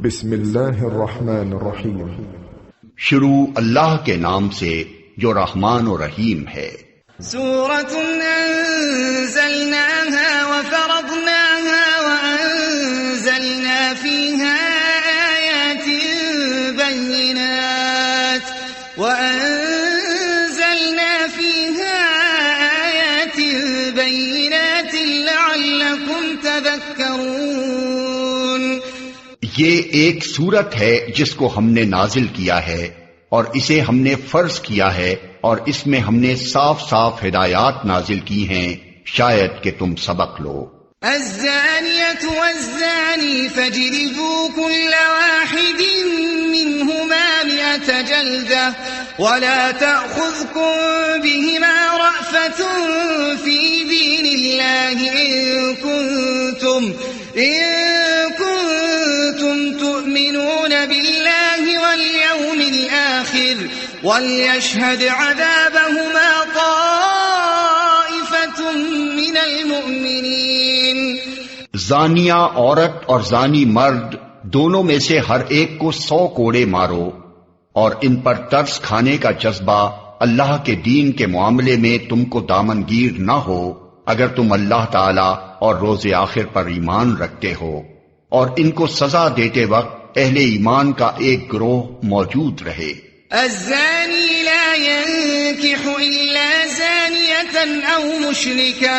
بسم اللہ الرحمن الرحیم۔ شروع اللہ کے نام سے جو رحمان و رحیم ہے۔ سورة أنزلناها وفرضناها وأنزلنا فيها آيات بينات لعلكم تذكرون۔ یہ ایک سورت ہے جس کو ہم نے نازل کیا ہے اور اسے ہم نے فرض کیا ہے اور اس میں ہم نے صاف صاف ہدایات نازل کی ہیں شاید کہ تم سبق لو۔ الزانية والزاني فاجلدوا كل واحد منهما 100 جلدة ولا تأخذكم بهما رأفة في دين الله إن كنتم تؤمنون بالله واليوم الآخر وليشهد عذابهما طائفة من المؤمنين۔ زانیہ عورت اور زانی مرد دونوں میں سے ہر ایک کو 100 کوڑے مارو، اور ان پر ترس کھانے کا جذبہ اللہ کے دین کے معاملے میں تم کو دامنگیر نہ ہو اگر تم اللہ تعالی اور روز آخر پر ایمان رکھتے ہو، اور ان کو سزا دیتے وقت اہل ایمان کا ایک گروہ موجود رہے۔ الزاني لا ينكح إلا زانية أو مشركة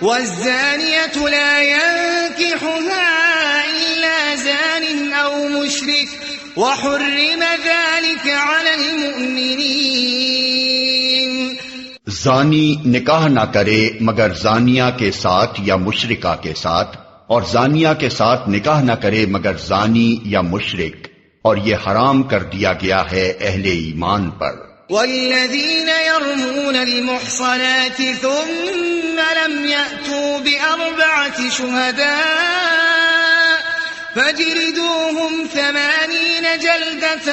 والزانية لا ينكحها إلا زان أو مشرك وحرم ذلك على المؤمنين۔ زانی نکاح نہ کرے مگر زانیہ کے ساتھ یا مشرکہ کے ساتھ، اور زانیہ کے ساتھ نکاح نہ کرے مگر زانی یا مشرک، اور یہ حرام کر دیا گیا ہے اہل ایمان پر۔ والذین يرمون المحصنات ثم لم يأتوا ب4 شهداء فاجلدوهم 80 جلدة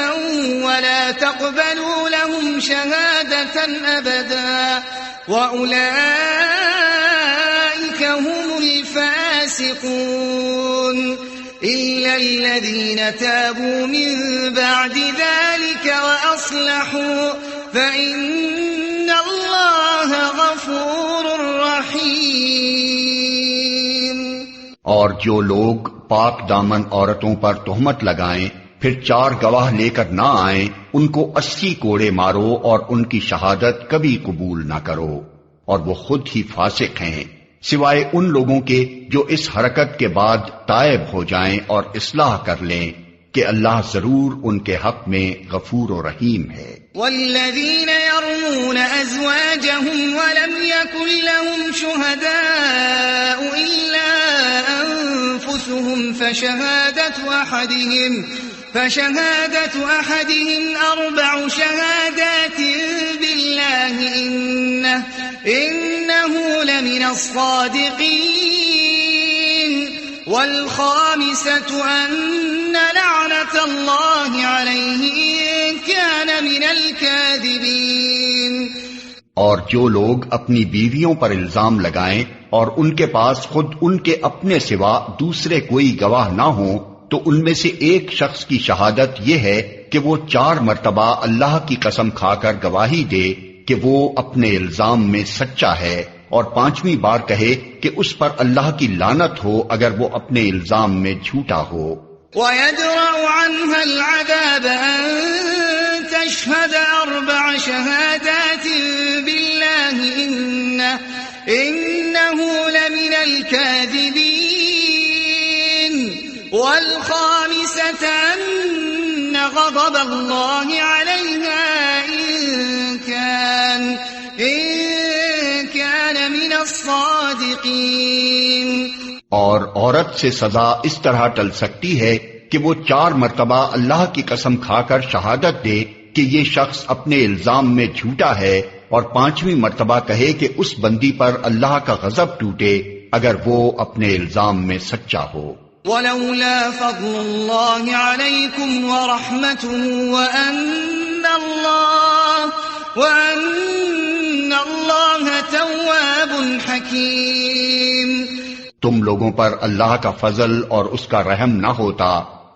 ولا تقبلوا لهم شهادة أبدا وأولئك هم الفاسقون إلا الذين تابوا من بعد ذلك وأصلحوا فإن الله غفور رحيم۔ اور جو لوگ پاک دامن عورتوں پر تہمت لگائیں پھر 4 گواہ لے کر نہ آئیں ان کو 80 کوڑے مارو اور ان کی شہادت کبھی قبول نہ کرو، اور وہ خود ہی فاسق ہیں سوائے ان لوگوں کے جو اس حرکت کے بعد تائب ہو جائیں اور اصلاح کر لیں کہ اللہ ضرور ان کے حق میں غفور و رحیم ہے۔ والذین يرمون ازواجهم ولم يكن لهم شهداء الا انفسهم فشهادة احدهم 4 شهادات بالله إنه لمن الصادقين والخامسة أن لعنة الله عليه إن كان من الكاذبين۔ اور جو لوگ اپنی بیویوں پر الزام لگائیں اور ان کے پاس خود ان کے اپنے سوا دوسرے کوئی گواہ نہ ہوں تو ان میں سے ایک شخص کی شہادت یہ ہے کہ وہ 4 مرتبہ اللہ کی قسم کھا کر گواہی دے کہ وہ اپنے الزام میں سچا ہے، اور 5ویں بار کہے کہ اس پر اللہ کی لعنت ہو اگر وہ اپنے الزام میں جھوٹا ہو۔ وَيَدْرَأُ عَنْهَا الْعَذَابَ أَن تَشْهَدَ 4 شهادات بِاللَّهِ إِنَّهُ لَمِنَ الْكَاذِبِينَ وَالْخَامِسَةَ أَنَّ غَضَبَ اللَّهِ عَلَيْهَا إن كان من الصادقين۔ اور عورت سے سزا اس طرح ٹل سکتی ہے کہ وہ 4 مرتبہ اللہ کی قسم کھا کر شہادت دے کہ یہ شخص اپنے الزام میں جھوٹا ہے، اور 5ویں مرتبہ کہے کہ اس بندی پر اللہ کا غضب ٹوٹے اگر وہ اپنے الزام میں سچا ہو۔ ولولا فضل الله عليكم ورحمته وأن الله تواب حكيم۔ تم لوگوں پر اللہ کا فضل اور اس کا رحم نہ ہوتا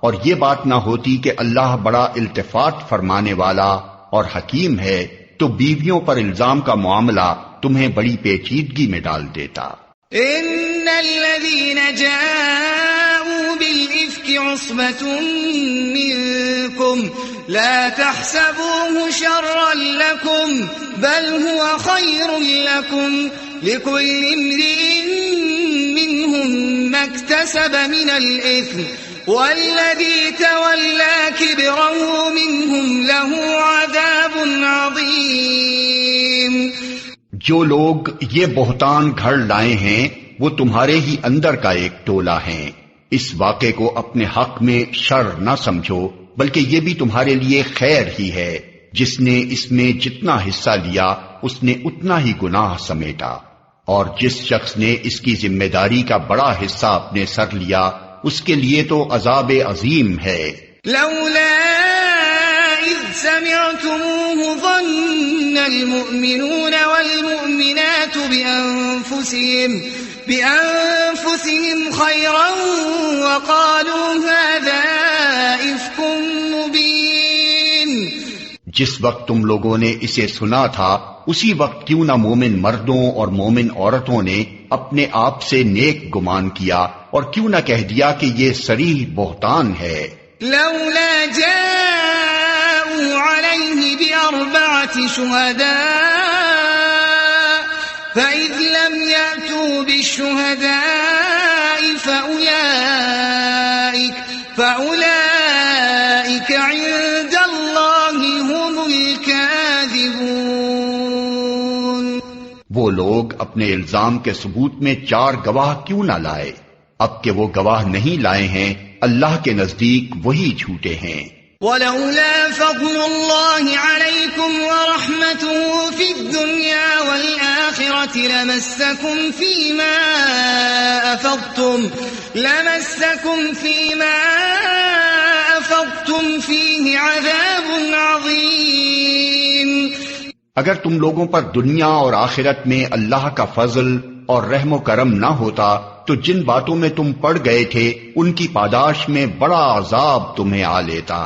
اور یہ بات نہ ہوتی کہ اللہ بڑا التفات فرمانے والا اور حکیم ہے تو بیویوں پر الزام کا معاملہ تمہیں بڑی پیچیدگی میں ڈال دیتا۔ ان الذين جاءوا بالافك عصبة منكم لا تحسبوه شرا لكم بل هو خير لكم لكل امرئ منهم ما اكتسب من الاثم والذي تولى كبره منهم له عذاب عظيم۔ جو لوگ یہ بہتان گھڑ لائے ہیں وہ تمہارے ہی اندر کا ایک ٹولہ ہیں۔ اس واقعے کو اپنے حق میں شر نہ سمجھو بلکہ یہ بھی تمہارے لیے خیر ہی ہے۔ جس نے اس میں جتنا حصہ لیا اس نے اتنا ہی گناہ سمیٹا، اور جس شخص نے اس کی ذمہ داری کا بڑا حصہ اپنے سر لیا اس کے لیے تو عذاب عظیم ہے۔ لولا اذ سمعتموه ظن المؤمنون والمؤمنات بأنفسهم خيرا وقالوا هذا إفك مبين۔ جس وقت تم لوگوں نے اسے سنا تھا اسی وقت کیوں نہ مومن مردوں اور مومن عورتوں نے اپنے آپ سے نیک گمان کیا اور کیوں نہ کہہ دیا کہ یہ صریح بہتان ہے۔ لولا جاءوا عليه بأربعة شهداء فإذ لم يأتوا بالشهداء فأولئك عند الله هم الكاذبون۔ وہ لوگ اپنے الزام کے ثبوت میں 4 گواہ کیوں نہ لائے؟ اب کہ وہ گواہ نہیں لائے ہیں اللہ کے نزدیک وہی جھوٹے ہیں۔ ولولا فضل الله عليكم ورحمته في الدنيا والآخرة لمسكم فيما أفضتم فيه عذاب عظيم۔ اگر تم لوگوں پر دنیا اور آخرت میں اللہ کا فضل اور رحم و کرم نہ ہوتا تو جن باتوں میں تم پڑ گئے تھے ان کی پاداش میں بڑا عذاب تمہیں آ لیتا۔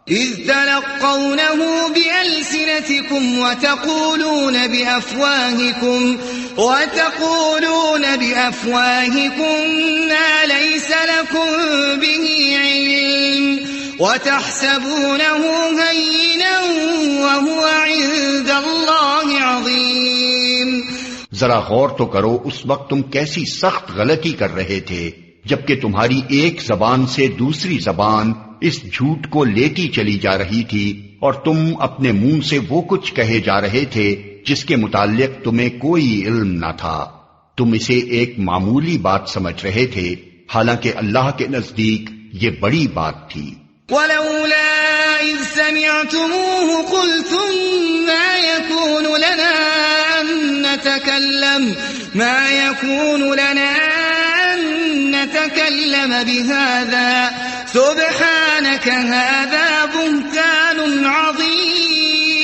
اذ تلقونه بألسنتكم وتقولون بأفواهكم ما ليس لكم به علم وتحسبونه هينا وهو عند الله عظيم۔ ذرا غور تو کرو اس وقت تم کیسی سخت غلطی کر رہے تھے جبکہ تمہاری ایک زبان سے دوسری زبان اس جھوٹ کو لیتی چلی جا رہی تھی اور تم اپنے منہ سے وہ کچھ کہے جا رہے تھے جس کے متعلق تمہیں کوئی علم نہ تھا۔ تم اسے ایک معمولی بات سمجھ رہے تھے حالانکہ اللہ کے نزدیک یہ بڑی بات تھی۔ ولولا اذ سمعتموه قلتم ما يكون لنا ان نتكلم بهذا سبحانك هذا بهتان عظيم۔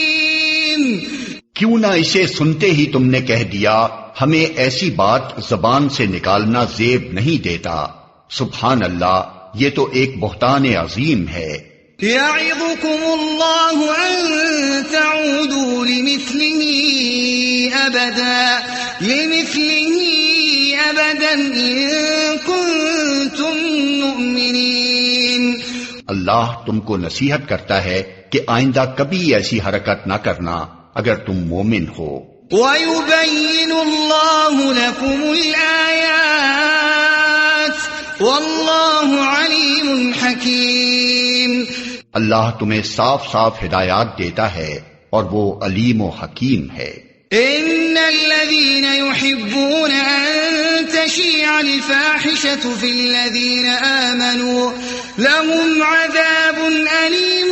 کیوں نہ اسے سنتے ہی تم نے کہہ دیا ہمیں ایسی بات زبان سے نکالنا زیب نہیں دیتا، سبحان اللہ یہ تو ایک بہتان عظیم ہے۔ يعظكم الله أن تعودوا لمثله أبدا إن كنتم مؤمنين۔ اللہ تم کو نصیحت کرتا ہے کہ آئندہ کبھی ایسی حرکت نہ کرنا اگر تم مومن ہو۔ وَيُبَيِّنُ اللَّهُ لَكُمُ الْآيَاتِ وَاللَّهُ عَلِيمٌ حَكِيمٌ۔ اللہ تمہیں صاف صاف ہدایات دیتا ہے اور وہ علیم و حکیم ہے۔ ان الذين يحبون ان تشيع الفاحشة في الذين آمنوا لهم عذاب أليم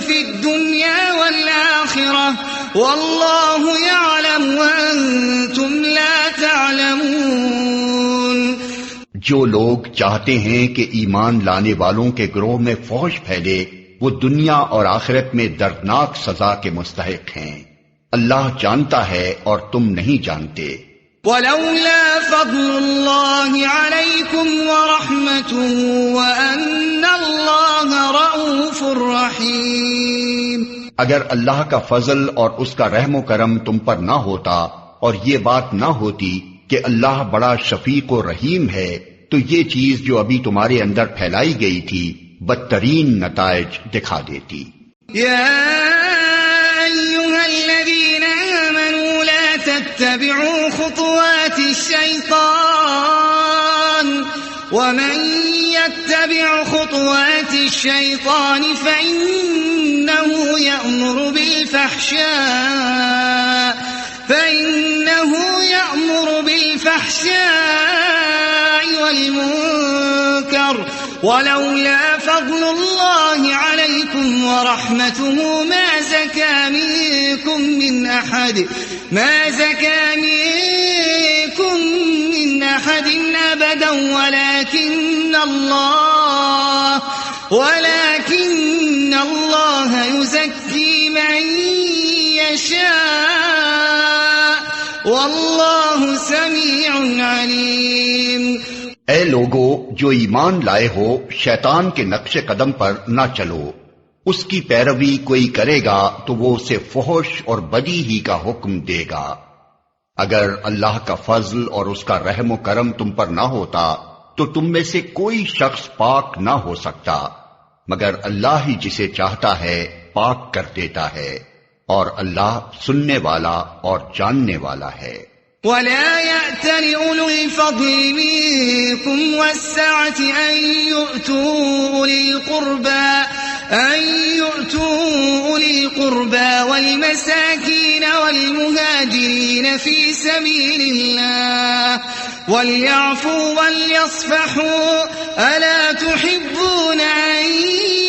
في الدنيا والآخرة والله يعلم وأنتم لا تعلمون۔ جو لوگ چاہتے ہیں کہ ایمان لانے والوں کے گروہ میں فحش پھیلے وہ دنیا اور آخرت میں دردناک سزا کے مستحق ہیں۔ اللہ جانتا ہے اور تم نہیں جانتے۔ ولولا فضل الله عليكم ورحمته وأن الله رؤوف رحيم۔ اگر اللہ کا فضل اور اس کا رحم و کرم تم پر نہ ہوتا اور یہ بات نہ ہوتی کہ اللہ بڑا شفیق و رحیم ہے، تو یہ چیز جو ابھی تمہارے اندر پھیلائی گئی تھی بدترین نتائج دکھا دیتی۔ یا ایھا الذین آمنوا لا تتبعوا خطوات الشیطان ومن يتبع خطوات الشيطان فإنه يأمر بالفحشاء والمنكر ولولا فضل الله عليكم ورحمته ما زكى منكم من أحد أبدا ولكن الله يزكي من يشاء والله سميع عليم۔ اے لوگو جو ایمان لائے ہو، شیطان کے نقش قدم پر نہ چلو، اس کی پیروی کوئی کرے گا تو وہ اسے فحش اور بدی ہی کا حکم دے گا۔ اگر اللہ کا فضل اور اس کا رحم و کرم تم پر نہ ہوتا تو تم میں سے کوئی شخص پاک نہ ہو سکتا، مگر اللہ ہی جسے چاہتا ہے پاک کر دیتا ہے، اور اللہ سننے والا اور جاننے والا ہے۔ ولا يأتل أولو الفضل منكم والسعة أن يؤتوا أولي القربى والمساكين والمهاجرين في سبيل الله وليعفوا وليصفحوا ألا تحبون أن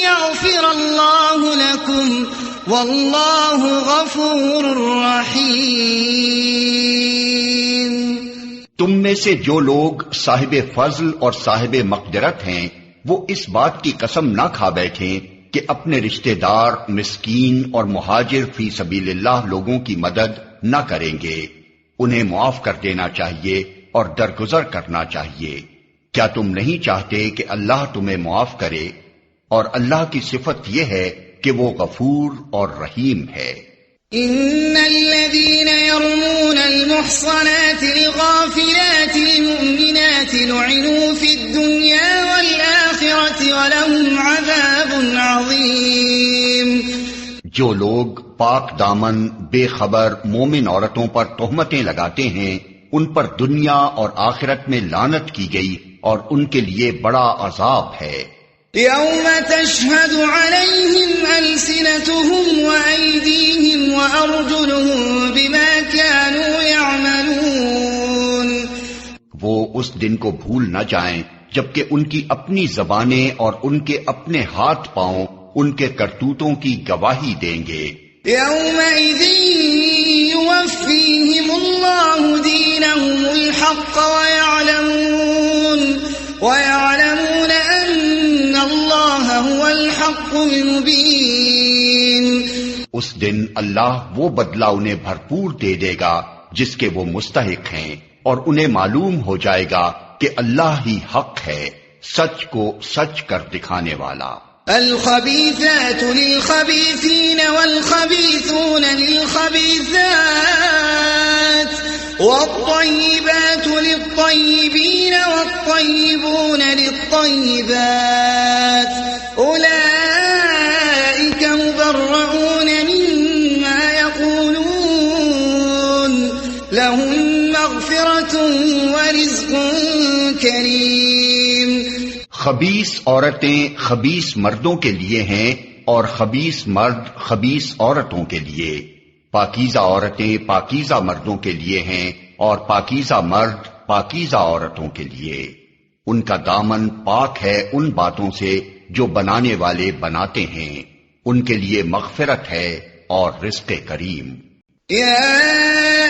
يغفر الله لكم والله غفور رحيم۔ تم میں سے جو لوگ صاحب فضل اور صاحب مقدرت ہیں وہ اس بات کی قسم نہ کھا بیٹھیں کہ اپنے رشتہ دار، مسکین اور مہاجر فی سبیل اللہ لوگوں کی مدد نہ کریں گے۔ انہیں معاف کر دینا چاہیے اور درگزر کرنا چاہیے۔ کیا تم نہیں چاہتے کہ اللہ تمہیں معاف کرے؟ اور اللہ کی صفت یہ ہے کہ وہ غفور اور رحیم ہے۔ ان الذين يرمون المحصنات الغافلات المؤمنات لعنوا في الدنيا والآخرة ولهم عذاب عظيم۔ جو لوگ پاک دامن بے خبر مومن عورتوں پر تہمتیں لگاتے ہیں ان پر دنیا اور آخرت میں لعنت کی گئی اور ان کے لیے بڑا عذاب ہے۔ يوم تشهد عليهم ألسنتهم وأيديهم وأرجلهم بما كانوا يعملون۔ وہ اس دن کو بھول نہ جائیں جبکہ ان کی اپنی زبانیں اور ان کے اپنے ہاتھ پاؤں ان کے کرتوتوں کی گواہی دیں گے۔ يومئذ يوفيهم الله دينهم الحق ويعلمون أن الله هو الحق المبين۔ اس دن اللہ وہ بدلہ انہیں بھرپور دے دے گا جس کے وہ مستحق ہیں، اور انہیں معلوم ہو جائے گا کہ اللہ ہی حق ہے، سچ کو سچ کر دکھانے والا۔ الخبيثات للخبيثين والخبيثون للخبيثات والطيبات للطيبين والطيبون للطيبات أولئك مبرؤون مما يقولون لهم مغفرة ورزق كريم۔ خبیث عورتیں خبیث مردوں کے لیے ہیں اور خبیث مرد خبیث عورتوں کے لیے۔ پاکیزہ عورتیں پاکیزہ مردوں کے لیے ہیں اور پاکیزہ مرد پاکیزہ عورتوں کے لیے۔ ان کا دامن پاک ہے ان باتوں سے جو بنانے والے بناتے ہیں، ان کے لیے مغفرت ہے اور رزق کریم۔ يا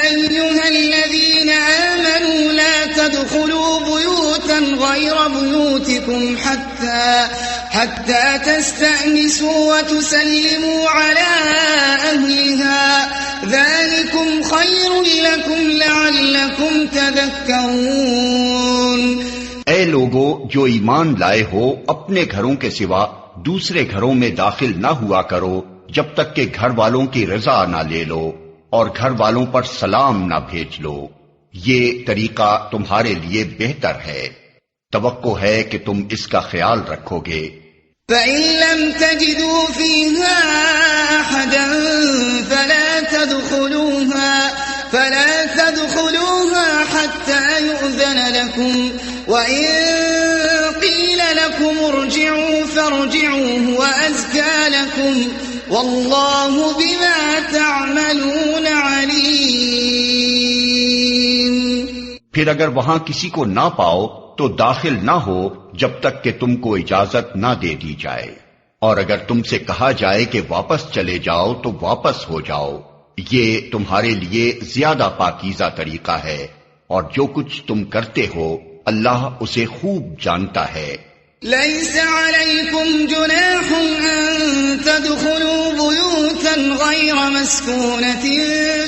أيها الذين آمنوا لا تدخلوا بيوتا غير بيوتكم حتى تستأنسوا وتسلموا على أهلها ذلكم خير لكم لعلكم تذكرون۔ اے لوگو جو ایمان لائے ہو، اپنے گھروں کے سوا دوسرے گھروں میں داخل نہ ہوا کرو جب تک کہ گھر والوں کی رضا نہ لے لو اور گھر والوں پر سلام نہ بھیج لو، یہ طریقہ تمہارے لیے بہتر ہے، توقع ہے کہ تم اس کا خیال رکھو گے۔ فَإِن لَّمْ تَجِدُوا فِيهَا أَحَدًا فَلَا تَدْخُلُوهَا حَتَّى يُؤْذَنَ لَكُمْ وَإِن قِيلَ لَكُمْ ارْجِعُوا فَارْجِعُوا هُوَ أَزْكَىٰ لَكُمْ وَاللَّهُ بِمَا تَعْمَلُونَ عَلِيمٌ۔ پھر اگر وہاں کسی کو نہ پاؤ تو داخل نہ ہو جب تک کہ تم کو اجازت نہ دے دی جائے، اور اگر تم سے کہا جائے کہ واپس چلے جاؤ تو واپس ہو جاؤ، یہ تمہارے لیے زیادہ پاکیزہ طریقہ ہے، اور جو کچھ تم کرتے ہو اللہ اسے خوب جانتا ہے۔ لَيْسَ عَلَيْكُمْ جُنَاحٌ أَن تَدْخُلُوا بُيُوتًا غَيْرَ مَسْكُونَةٍ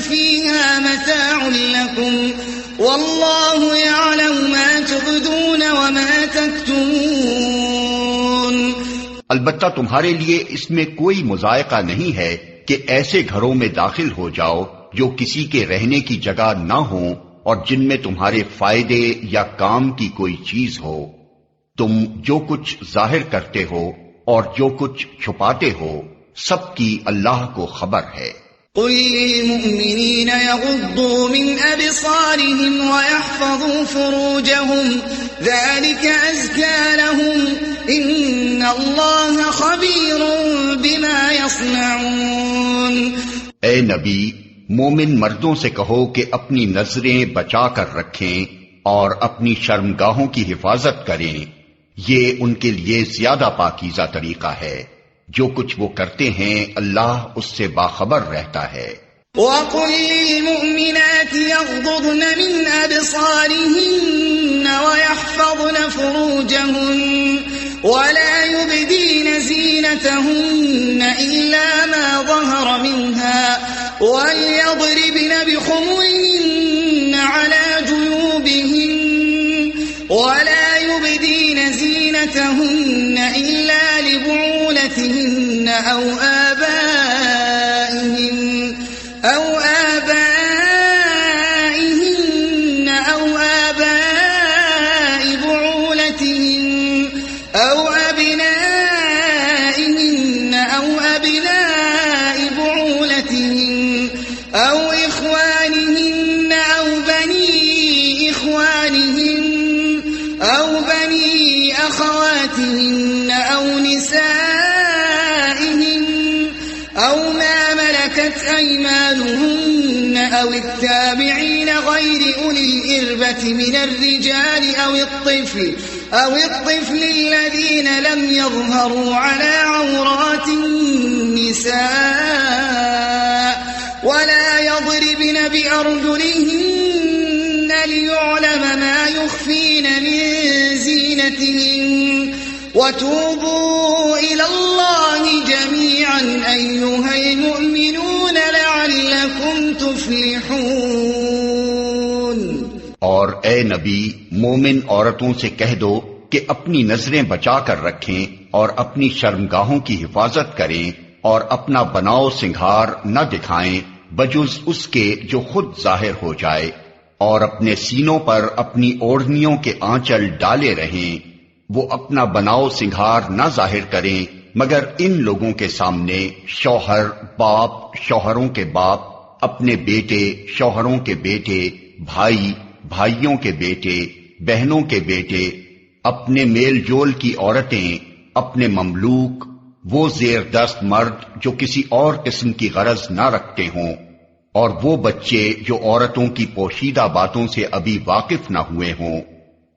فِيهَا مَتَاعٌ لَكُمْ وَاللَّهُ يَعْلَمُ مَا تُبْدُونَ وَمَا تَكْتُمُونَ۔ البتہ تمہارے لیے اس میں کوئی مضائقہ نہیں ہے کہ ایسے گھروں میں داخل ہو جاؤ جو کسی کے رہنے کی جگہ نہ ہوں اور جن میں تمہارے فائدے یا کام کی کوئی چیز ہو، تم جو کچھ ظاہر کرتے ہو اور جو کچھ چھپاتے ہو سب کی اللہ کو خبر ہے۔ قُل لِّلْمُؤْمِنِينَ يَغُضُّوا مِنْ أَبْصَارِهِمْ وَيَحْفَظُوا فُرُوجَهُمْ ذَلِكَ أَزْكَىٰ لَهُمْ إِنَّ اللَّهَ خَبِيرٌ بِمَا يَصْنَعُونَ۔ اے نبی، مومن مردوں سے کہو کہ اپنی نظریں بچا کر رکھیں اور اپنی شرمگاہوں کی حفاظت کریں، یہ ان کے لیے زیادہ پاکیزہ طریقہ ہے، جو کچھ وہ کرتے ہیں اللہ اس سے باخبر رہتا ہے۔ وَقُل لِّلْمُؤْمِنَاتِ يَغْضُضْنَ مِنْ أَبْصَارِهِنَّ وَيَحْفَظْنَ فُرُوجَهُنَّ وَلَا يُبْدِينَ زِينَتَهُنَّ إِلَّا مَا ظَهَرَ مِنْهَا وَلْيَضْرِبْنَ بِخُمُرِهِنَّ عَلَى جُيُوبِهِنَّ وَلَا يُبْدِينَ زِينَتَهُنَّ إِلَّا لِبُعُولَتِهِنَّ أَوْ آبَائِهِنَّ أَوْ آبَاءِ بُعُولَتِهِنَّ أَوْ أَبْنَائِهِنَّ أَوْ أَبْنَاءِ بُعُولَتِهِنَّ أَوْ إِخْوَانِهِنَّ أَوْ بَنِي إِخْوَانِهِنَّ أَوْ بَنِي أَخَوَاتِهِنَّ أَوْ نِسَائِهِنَّ أَوْ مَا مَلَكَتْ أَيْمَانُهُنَّ أَوِ التَّابِعِينَ غَيْرِ أُولِي الْإِرْبَةِ مِنَ الرِّجَالِ أَوِ الطِّفْلِ الَّذِينَ لَمْ يَظْهَرُوا عَلَى عَوْرَاتِ النِّسَاءِ وَلَا يَضْرِبْنَ بِأَرْجُلِهِنَّ لِيُعْلَمَ مَا يُخْفِينَ مِنْ زِينَتِهِنَّ وَتُوبُوا إِلَى اللَّهِ جَمِيعًا أَيُّهَا الْمُؤْمِنُونَ لَعَلَّكُمْ تُفْلِحُونَ۔ اور اے نبی، مومن عورتوں سے کہہ دو کہ اپنی نظریں بچا کر رکھیں اور اپنی شرمگاہوں کی حفاظت کریں اور اپنا بناؤ سنگھار نہ دکھائیں بجز اس کے جو خود ظاہر ہو جائے، اور اپنے سینوں پر اپنی اوڑھنیوں کے آنچل ڈالے رہیں۔ وہ اپنا بناؤ سنگھار نہ ظاہر کریں مگر ان لوگوں کے سامنے شوہر، باپ، شوہروں کے باپ، اپنے بیٹے، شوہروں کے بیٹے، بھائی، بھائیوں کے بیٹے، بہنوں کے بیٹے، اپنے میل جول کی عورتیں، اپنے مملوک، وہ زیر دست مرد جو کسی اور قسم کی غرض نہ رکھتے ہوں، اور وہ بچے جو عورتوں کی پوشیدہ باتوں سے ابھی واقف نہ ہوئے ہوں۔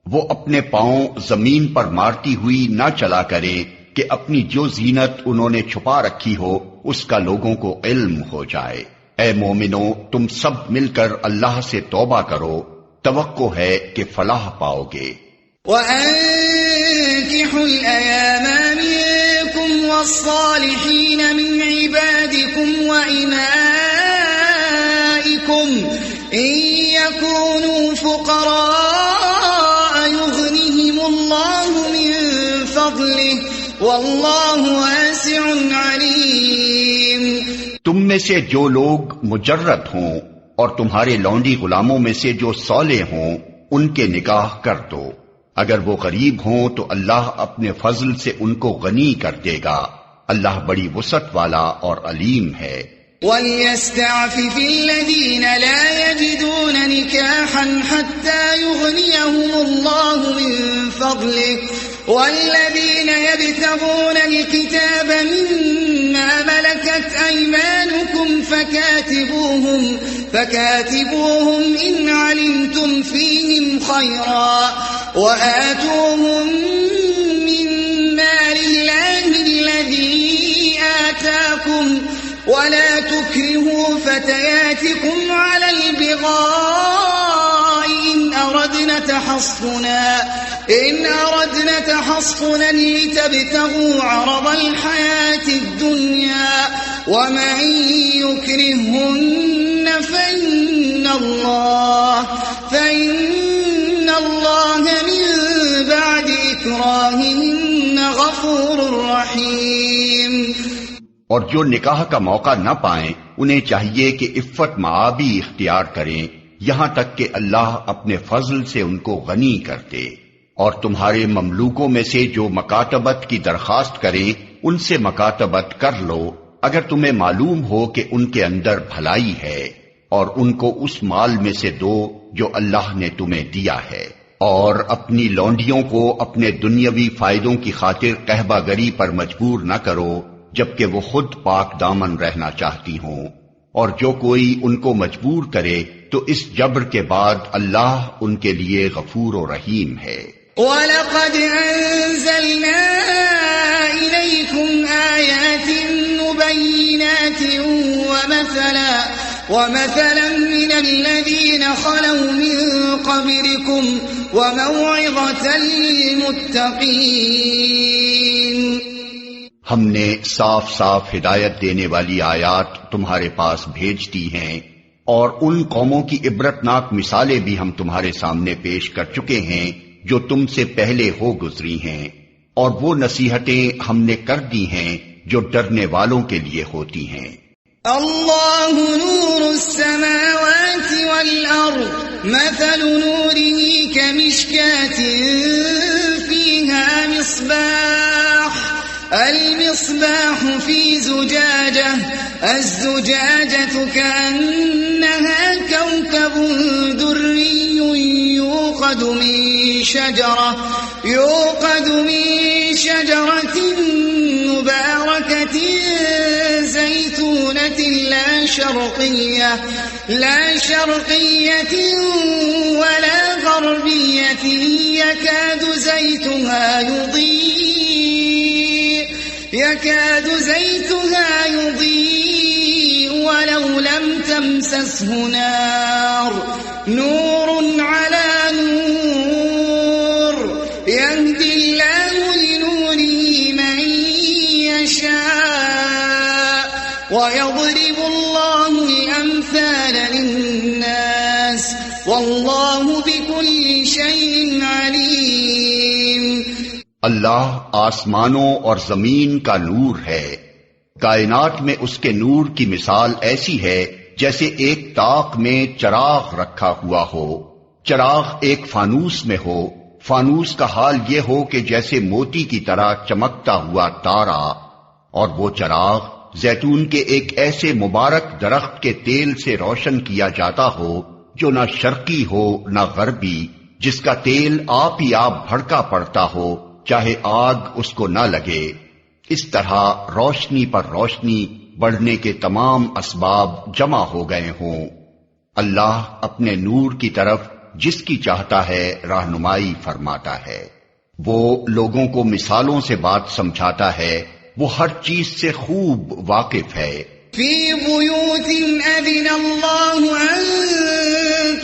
وہ اپنے پاؤں زمین پر مارتی ہوئی نہ چلا کریں کہ اپنی جو زینت انہوں نے چھپا رکھی ہو اس کا لوگوں کو علم ہو جائے۔ اے مومنو، تم سب مل کر اللہ سے توبہ کرو، توقع ہے کہ فلاح پاؤ گے۔ وَأَنكِحُوا الْأَيَامَ مِنكُمْ والصالحين من عبادكم وإمائكم إن يكونوا فقراء يغنهم الله من فضله والله واسع عليم. تم میں سے جو لوگ مجرد ہوں اور تمہارے لونڈی غلاموں میں سے جو صالح ہوں ان کے نکاح کر دو. اگر وہ غریب ہوں تو اللہ اپنے فضل سے ان کو غنی کر دے گا. اللہ بڑی وسعت والا اور علیم ہے. وَلْيَسْتَعْفِفِ الَّذِينَ لَا يَجِدُونَ نِكَاحًا حَتَّى يُغْنِيَهُمُ اللَّهُ مِنْ فَضْلِهِ وَالَّذِينَ يَبْتَغُونَ الْكِتَابَ مِمَّا مَلَكَتْ أَيْمَانُكُمْ فَكَاتِبُوهُمْ إِنْ عَلِمْتُمْ فِيهِمْ خَيْرًا وَآتُوهُمْ مِنْ مَالِ اللَّهِ الَّذِي آتَاكُمْ وَلَا تُكْرِهُوا فَتَيَاتِكُمْ عَلَى الْبِغَاءِ إِنْ أَرَدْنَ تَحَصُّنًا لِتَبْتَغُوا عَرَضَ الْحَيَاةِ الدُّنْيَا وَمَنْ يُكْرِهُنَّ فَإِنَّ اللَّهَ مِنْ بَعْدِ إِكْرَاهِهِنَّ غَفُورٌ رَحِيمٌ. اور جو نکاح کا موقع نہ پائیں انہیں چاہیے کہ عفت معابی اختیار کریں یہاں تک کہ اللہ اپنے فضل سے ان کو غنی کر دے. اور تمہارے مملوکوں میں سے جو مکاتبت کی درخواست کریں ان سے مکاتبت کر لو اگر تمہیں معلوم ہو کہ ان کے اندر بھلائی ہے، اور ان کو اس مال میں سے دو جو اللہ نے تمہیں دیا ہے. اور اپنی لونڈیوں کو اپنے دنیاوی فائدوں کی خاطر قہبہ گری پر مجبور نہ کرو جبکہ وہ خود پاک دامن رہنا چاہتی ہوں. اور جو کوئی ان کو مجبور کرے تو اس جبر کے بعد اللہ ان کے لیے غفور و رحیم ہے. وَلَقَدْ أَنزَلْنَا إِلَيْكُمْ آيَاتٍ مُبَيِّنَاتٍ وَمَثَلًا مِّنَ الَّذِينَ خَلَوْا مِن قَبْلِكُمْ وَمَوْعِظَةً لِّلْمُتَّقِينَ. ہم نے صاف صاف ہدایت دینے والی آیات تمہارے پاس بھیج دی ہیں، اور ان قوموں کی عبرتناک مثالیں بھی ہم تمہارے سامنے پیش کر چکے ہیں جو تم سے پہلے ہو گزری ہیں، اور وہ نصیحتیں ہم نے کر دی ہیں جو ڈرنے والوں کے لیے ہوتی ہیں. اللہ نور السماوات والارض مثل نوره كمشكاة فيها مصباح المصباح في زجاجة الزجاجة كأنها كوكب دري يوقد من شجرة مباركة زيتونة لا شرقية ولا غربية يكاد زيتها يضيء ولو لم تمسسه نار نور على نور يهدي الله لنوره من يشاء ويضرب الله الأمثال للناس والله بكل شيء عليم. اللہ آسمانوں اور زمین کا نور ہے. کائنات میں اس کے نور کی مثال ایسی ہے جیسے ایک طاق میں چراغ رکھا ہوا ہو. چراغ ایک فانوس میں ہو. فانوس کا حال یہ ہو کہ جیسے موتی کی طرح چمکتا ہوا تارا، اور وہ چراغ زیتون کے ایک ایسے مبارک درخت کے تیل سے روشن کیا جاتا ہو جو نہ شرقی ہو نہ غربی، جس کا تیل آپ ہی آپ بھڑکا پڑتا ہو چاہے آگ اس کو نہ لگے. اس طرح روشنی پر روشنی بڑھنے کے تمام اسباب جمع ہو گئے ہوں. اللہ اپنے نور کی طرف جس کی چاہتا ہے رہنمائی فرماتا ہے. وہ لوگوں کو مثالوں سے بات سمجھاتا ہے. وہ ہر چیز سے خوب واقف ہے. فی بیوت اذن اللہ ان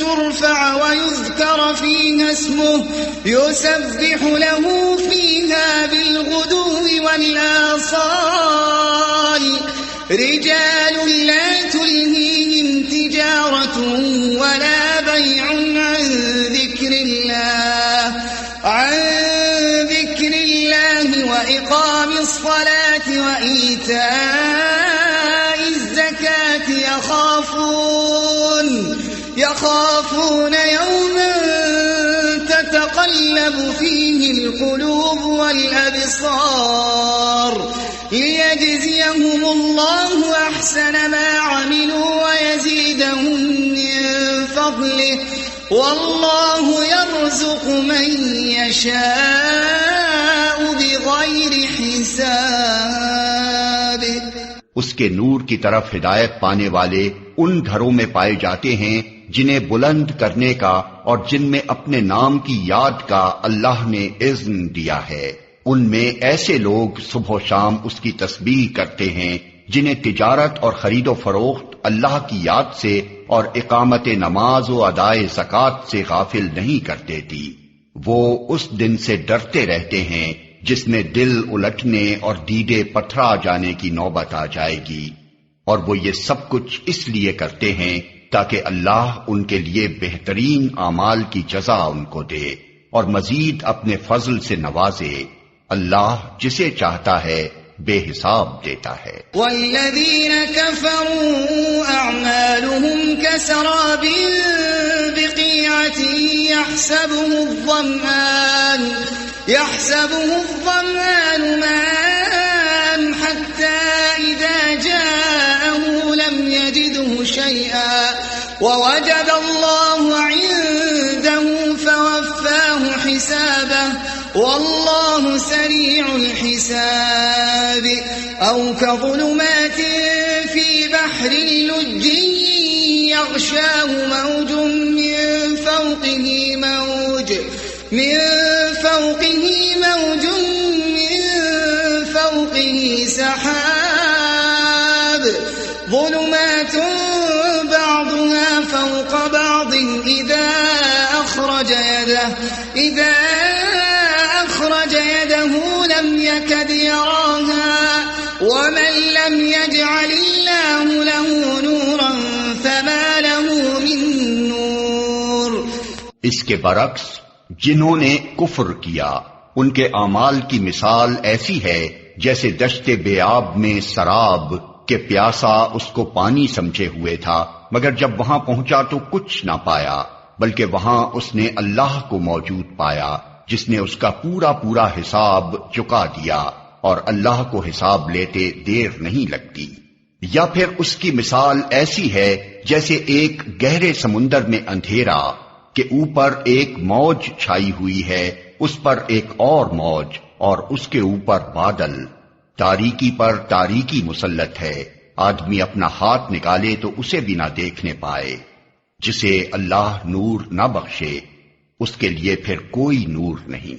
ترفع ويذكر فيها اسمه يسبح له فيها بالغدو والآصال رجال لا تلهيهم تجارة ولا بيع عن ذكر الله وإقام الصلاة وإيتاء الزكاة يخافون يوما تتقلب فيه القلوب والأبصار ليجزيهم الله أحسن ما عملوا ويزيدهم من فضله والله يرزق من يشاء بغير حساب. اس کے نور کی طرف ہدایت پانے والے ان گھروں میں پائے جاتے ہیں جنہیں بلند کرنے کا اور جن میں اپنے نام کی یاد کا اللہ نے اذن دیا ہے. ان میں ایسے لوگ صبح و شام اس کی تسبیح کرتے ہیں جنہیں تجارت اور خرید و فروخت اللہ کی یاد سے اور اقامت نماز و ادائے زکوٰۃ سے غافل نہیں کر دیتی. وہ اس دن سے ڈرتے رہتے ہیں جس میں دل الٹنے اور دیدے پتھرا جانے کی نوبت آ جائے گی، اور وہ یہ سب کچھ اس لیے کرتے ہیں تاکہ اللہ ان کے لیے بہترین اعمال کی جزا ان کو دے اور مزید اپنے فضل سے نوازے. اللہ جسے چاہتا ہے بے حساب دیتا ہے. والذین کفروا اعمالهم کسراب بقیعة يحسبه الظمآن ماء حتى إذا جاءه لم يجده شيئا ووجد الله عنده فوفاه حسابه والله سريع الحساب. أو كظلمات في بحر لج يغشاه موج من فوقه موج من فوقه سحاب ظلمات بعضها فوق بعض إذا أخرج يده لم يكد يراها ومن لم يجعل الله له نورا فما له من نور. اس کے برعکس جنہوں نے کفر کیا ان کے اعمال کی مثال ایسی ہے جیسے دشت بے آب میں سراب کہ پیاسا اس کو پانی سمجھے ہوئے تھا، مگر جب وہاں پہنچا تو کچھ نہ پایا، بلکہ وہاں اس نے اللہ کو موجود پایا جس نے اس کا پورا حساب چکا دیا، اور اللہ کو حساب لیتے دیر نہیں لگتی. یا پھر اس کی مثال ایسی ہے جیسے ایک گہرے سمندر میں اندھیرا کہ اوپر ایک موج چھائی ہوئی ہے، اس پر ایک اور موج اور اس کے اوپر بادل. تاریکی پر تاریکی مسلط ہے، آدمی اپنا ہاتھ نکالے تو اسے بھی نہ دیکھنے پائے. جسے اللہ نور نہ بخشے اس کے لیے پھر کوئی نور نہیں.